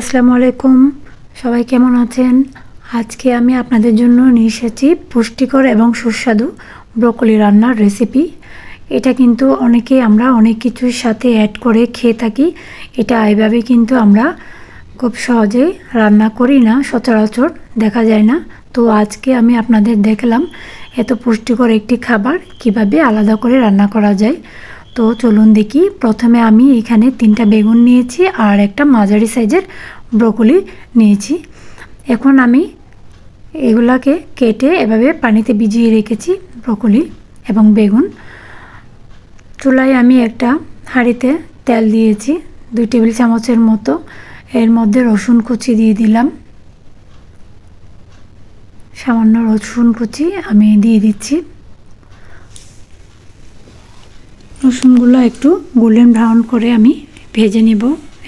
আসসালামু আলাইকুম। সবাই কেমন আছেন? আজকে আমি আপনাদের জন্য নিয়ে এসেছি পুষ্টিকর এবং সুস্বাদু ব্রকলি রান্নার রেসিপি। এটা কিন্তু আমরা অনেক কিছুর সাথে অ্যাড করে খেয়ে থাকি। এটা এইভাবে কিন্তু আমরা খুব সহজে রান্না করি না, সচরাচর দেখা যায় না। তো আজকে আমি আপনাদের দেখালাম এত পুষ্টিকর একটি খাবার কিভাবে আলাদা করে রান্না করা যায়। তো চলুন দেখি। প্রথমে আমি এখানে 3টা বেগুন নিয়েছি আর একটা মাঝারি সাইজের ব্রকলি নিয়েছি। এখন আমি এগুলাকে কেটে এভাবে পানিতে ভিজিয়ে রেখেছি, ব্রকলি এবং বেগুন। চুলায় আমি একটা হাঁড়িতে তেল দিয়েছি 2 টেবিল চামচের মতো। এর মধ্যে রসুন কুচি দিয়ে দিলাম, সামান্য রসুন কুচি আমি দিয়ে দিচ্ছি। রসুনগুলো একটু গোল্ডেন ব্রাউন করে আমি ভেজে নিব,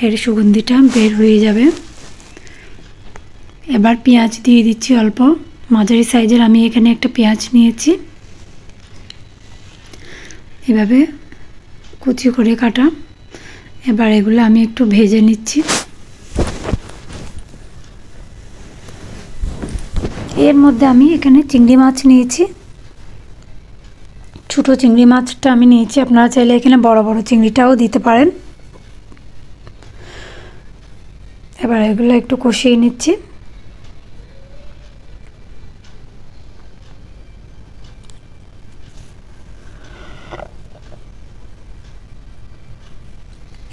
এর সুগন্ধিটা বের হয়ে যাবে। এবার পেঁয়াজ দিয়ে দিচ্ছি অল্প, মাঝারি সাইজের আমি এখানে একটা পেঁয়াজ নিয়েছি, এভাবে কুচি করে কাটা। এবার এগুলো আমি একটু ভেজে নিচ্ছি। এর মধ্যে আমি এখানে চিংড়ি মাছ নিয়েছি, ছোটো চিংড়ি মাছটা আমি নিয়েছি। আপনারা চাইলে এখানে বড় বড় চিংড়িটাও দিতে পারেন। এবার এগুলো একটু কষিয়ে নিচ্ছি।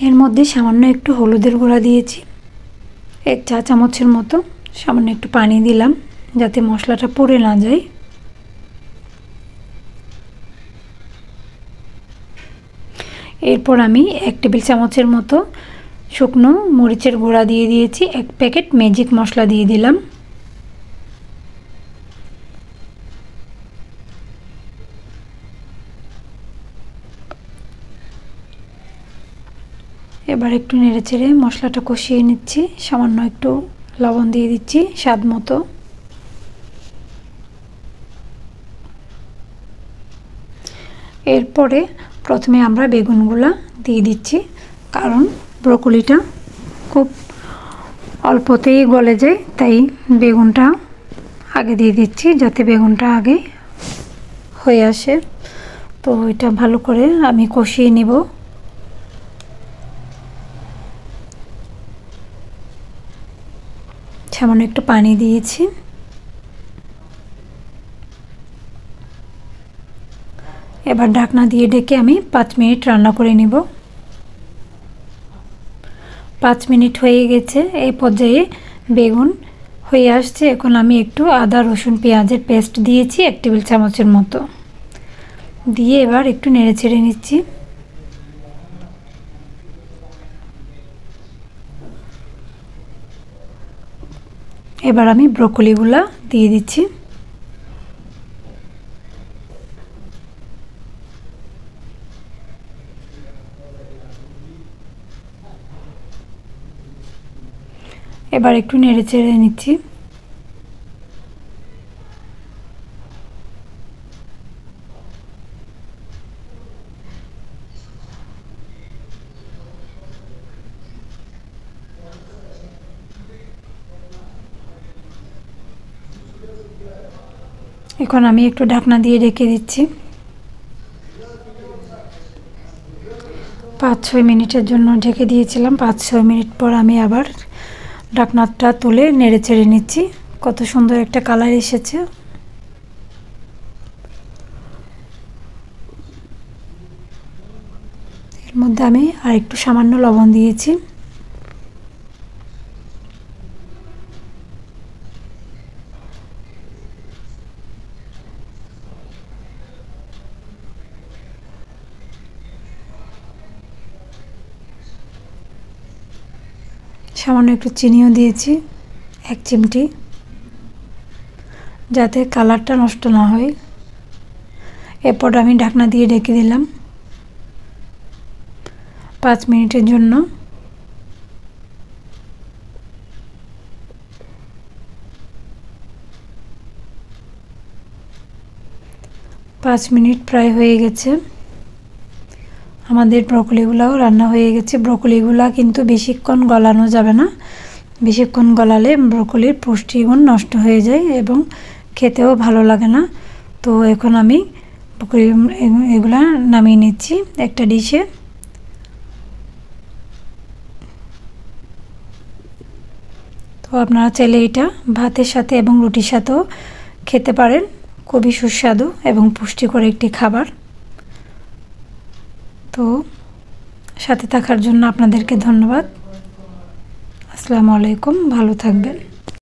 এর মধ্যে সামান্য একটু হলুদের গুঁড়া দিয়েছি, 1 চা চামচের মতো। সামান্য একটু পানি দিলাম যাতে মশলাটা পুড়ে না যায়। এরপর আমি 1 টেবিল চামচের মতো শুকনো মরিচের গুঁড়া দিয়ে দিয়েছি, 1 প্যাকেট ম্যাজিক মশলা দিয়ে দিলাম। এবার একটু নেড়েচেড়ে মশলাটা কষিয়ে নিচ্ছি। সামান্য একটু লবণ দিয়ে দিচ্ছি স্বাদ মতো। এরপরে প্রথমে আমরা বেগুনগুলা দিয়ে দিচ্ছি, কারণ ব্রকলিটা খুব অল্পতেই গলে যায়, তাই বেগুনটা আগে দিয়ে দিচ্ছি যাতে বেগুনটা আগে হয়ে আসে। তো এটা ভালো করে আমি কষিয়ে নিব। সামান্য একটু পানি দিয়েছি। এবার ঢাকনা দিয়ে ঢেকে আমি 5 মিনিট রান্না করে নিব। 5 মিনিট হয়ে গেছে। এই পর্যায়ে বেগুন হয়ে আসছে। এখন আমি একটু আদা রসুন পেঁয়াজের পেস্ট দিয়েছি 1 টেবিল চামচের মতো, দিয়ে এবার একটু নেড়েচেড়ে নিচ্ছি। এবার আমি ব্রকলিগুলা দিয়ে দিচ্ছি। এবার একটু নেড়েচেড়ে নিচ্ছি। এখন আমি একটু ঢাকনা দিয়ে ঢেকে দিচ্ছি। 5-6 মিনিটের জন্য ঢেকে দিয়েছিলাম। 5-6 মিনিট পর আমি আবার ঢাকনাটা তুলে নেড়েচেড়ে নিচ্ছি। কত সুন্দর একটা কালার এসেছে। এর মধ্যে আমি আর একটু সামান্য লবণ দিয়েছি। সামান্য একটু চিনিও দিয়েছি, 1 চিমটি, যাতে কালারটা নষ্ট না হয়। এরপর আমি ঢাকনা দিয়ে ঢেকে দিলাম 5 মিনিটের জন্য। পাঁচ মিনিট প্রায় হয়ে গেছে। আমাদের ব্রকলিগুলাও রান্না হয়ে গেছে। ব্রকলিগুলা কিন্তু বেশিক্ষণ গলানো যাবে না, বেশিক্ষণ গলালে ব্রকলির পুষ্টিগুণ নষ্ট হয়ে যায় এবং খেতেও ভালো লাগে না। তো এখন আমি এগুলা নামিয়ে নিচ্ছি একটা ডিশে। তো আপনারা চাইলে এটা ভাতের সাথে এবং রুটির সাথেও খেতে পারেন। খুবই সুস্বাদু এবং পুষ্টিকর একটি খাবার। তো সাথে থাকার জন্য আপনাদেরকে ধন্যবাদ। আসসালামু আলাইকুম, ভালো থাকবেন।